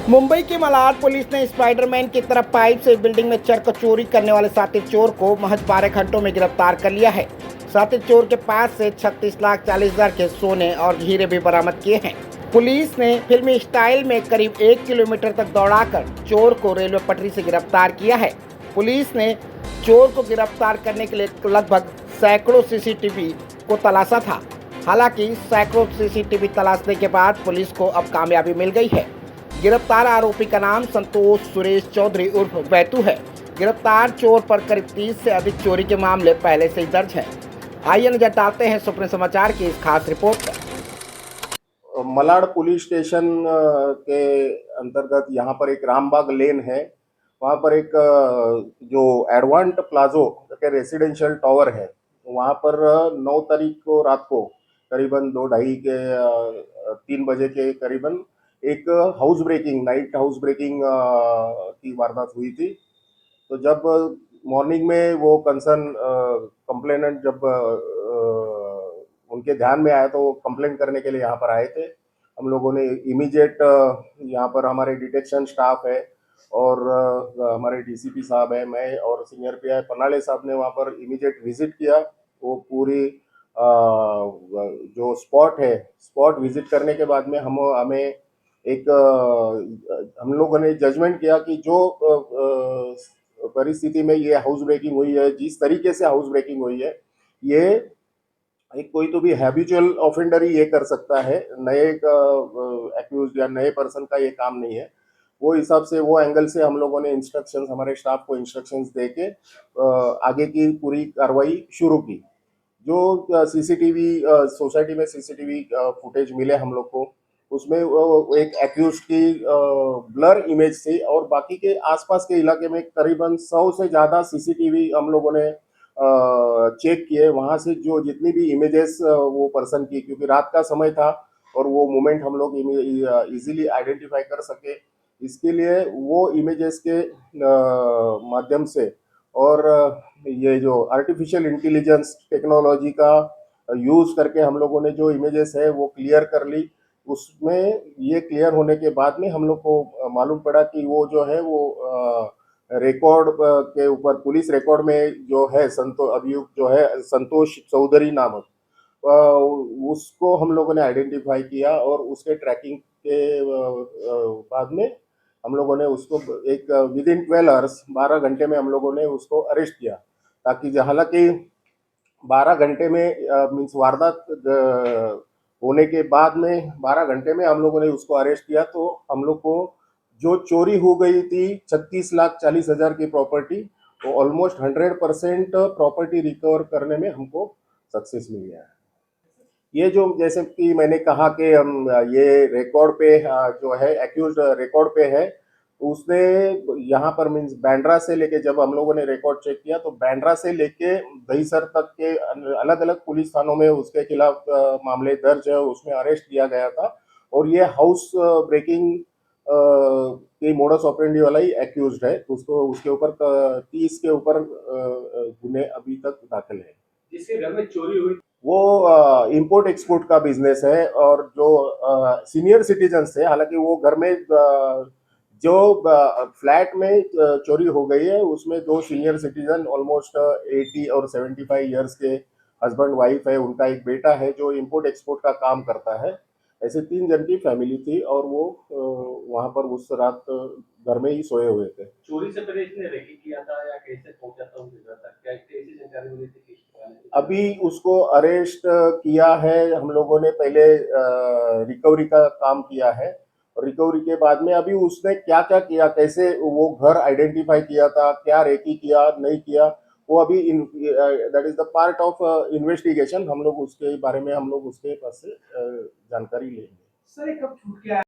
मुंबई की मलाड पुलिस ने स्पाइडरमैन की तरह पाइप से बिल्डिंग में चढ़कर चोरी करने वाले साथी चोर को महज 12 घंटों में गिरफ्तार कर लिया है। साथी चोर के पास से 36,40,000 के सोने और हीरे भी बरामद किए हैं। पुलिस ने फिल्मी स्टाइल में करीब 1 किलोमीटर तक दौड़ाकर चोर को रेलवे पटरी से गिरफ्तार किया है। पुलिस ने चोर को गिरफ्तार करने के लिए लगभग सैकड़ों सीसीटीवी को तलाशा था। हालांकि सैकड़ों सीसीटीवी तलाशने के बाद पुलिस को अब कामयाबी मिल गई है। गिरफ्तार आरोपी का नाम संतोष सुरेश चौधरी उर्फ बैतू है। गिरफ्तार चोर पर करीब 30 से अधिक चोरी के मामले पहले से ही दर्ज हैं। आइए नजर डालते हैं सुप्रीम समाचार की इस खास रिपोर्ट पर। मलाड पुलिस स्टेशन के अंतर्गत यहाँ पर एक रामबाग लेन है। वहाँ पर एक जो एडवांट प्लाजो के रेसिडेंशियल टावर है, वहाँ पर 9 तारीख को रात को करीबन 2:30 के 3 बजे के करीबन एक नाइट हाउस ब्रेकिंग की वारदात हुई थी। तो जब मॉर्निंग में वो कंसर्न कंप्लेनेंट जब उनके ध्यान में आया तो वो कंप्लेंट करने के लिए यहाँ पर आए थे। हम लोगों ने इमीडिएट यहाँ पर हमारे डिटेक्शन स्टाफ है और हमारे डीसीपी साहब है, मैं और सीनियर पीआई पन्नाले साहब ने वहाँ पर इमीडिएट विजिट किया। वो पूरी जो स्पॉट विजिट करने के बाद में हमें एक हम लोगों ने जजमेंट किया कि जो परिस्थिति में ये हाउस ब्रेकिंग हुई है, जिस तरीके से हाउस ब्रेकिंग हुई है, ये एक कोई तो भी हैबिचुअल ऑफेंडर ही ये कर सकता है, नए एक्यूज या नए पर्सन का ये काम नहीं है। वो हिसाब से वो एंगल से हम लोगों ने इंस्ट्रक्शंस हमारे स्टाफ को इंस्ट्रक्शंस दे के आगे की पूरी कार्रवाई शुरू की। जो सीसीटीवी सोसाइटी में सीसीटीवी फुटेज मिले हम लोग को, उसमें एक एक्यूज की ब्लर इमेज थी और बाकी के आसपास के इलाके में करीबन 100 से ज़्यादा सीसीटीवी हम लोगों ने चेक किए। वहाँ से जो जितनी भी इमेजेस वो पर्सन की, क्योंकि रात का समय था और वो मोमेंट हम लोग इजीली आइडेंटिफाई कर सके, इसके लिए वो इमेजेस के माध्यम से और ये जो आर्टिफिशियल इंटेलिजेंस टेक्नोलॉजी का यूज़ करके हम लोगों ने जो इमेजेस है वो क्लियर कर ली। उसमें ये क्लियर होने के बाद में हम लोग को मालूम पड़ा कि वो जो है वो रिकॉर्ड के ऊपर पुलिस रिकॉर्ड में जो है अभियुक्त जो है संतोष चौधरी नामक, उसको हम लोगों ने आइडेंटिफाई किया और उसके ट्रैकिंग के बाद में हम लोगों ने उसको एक विद इन 12 आवर्स 12 घंटे में हम लोगों ने उसको अरेस्ट किया। ताकि हालांकि 12 घंटे में मीन्स वारदात होने के बाद में 12 घंटे में हम लोगों ने उसको अरेस्ट किया, तो हम लोग को जो चोरी हो गई थी 36,40,000 की प्रॉपर्टी, वो ऑलमोस्ट 100% प्रॉपर्टी रिकवर करने में हमको सक्सेस मिल गया है। ये जो जैसे कि मैंने कहा कि हम ये रिकॉर्ड पे जो है एक्यूज रिकॉर्ड पे है, उसने यहाँ पर मीन्स बैंड्रा से लेके, जब हम लोगों ने रिकॉर्ड चेक किया तो बैंड्रा से लेके दहीसर तक के अलग अलग पुलिस थानों में उसके खिलाफ मामले दर्ज है, उसमें अरेस्ट किया गया था। और ये हाउस ब्रेकिंग की मोडस ऑपरेंडी वाला ही एक्यूज है, उसको उसके ऊपर 30 के ऊपर गुने अभी तक दाखिल है। जिसके घर में चोरी हुई वो इंपोर्ट एक्सपोर्ट का बिजनेस है और जो सीनियर सिटीजन थे, हालांकि वो घर में जो फ्लैट में चोरी हो गई है उसमें 2 सीनियर सिटीजन ऑलमोस्ट 80 और 75 ईयर्स के हस्बैंड वाइफ है, उनका एक बेटा है जो इंपोर्ट एक्सपोर्ट का काम करता है। ऐसे 3 जन की फैमिली थी और वो वहां पर उस रात घर में ही सोए हुए थे। चोरी से पहले इसने रेकी किया था या कैसे पहुंचा था उनके घर तक, क्या कैसी जानकारी मिली थी? अभी उसको अरेस्ट किया है हम लोगों ने, पहले रिकवरी का काम किया है और रिकवरी के बाद में अभी उसने क्या क्या किया, कैसे वो घर आइडेंटिफाई किया था, क्या रेकी किया नहीं किया, वो अभी that is the part of investigation. हम लोग उसके बारे में हम लोग उसके पास से जानकारी लेंगे। सर, कब छूट गया?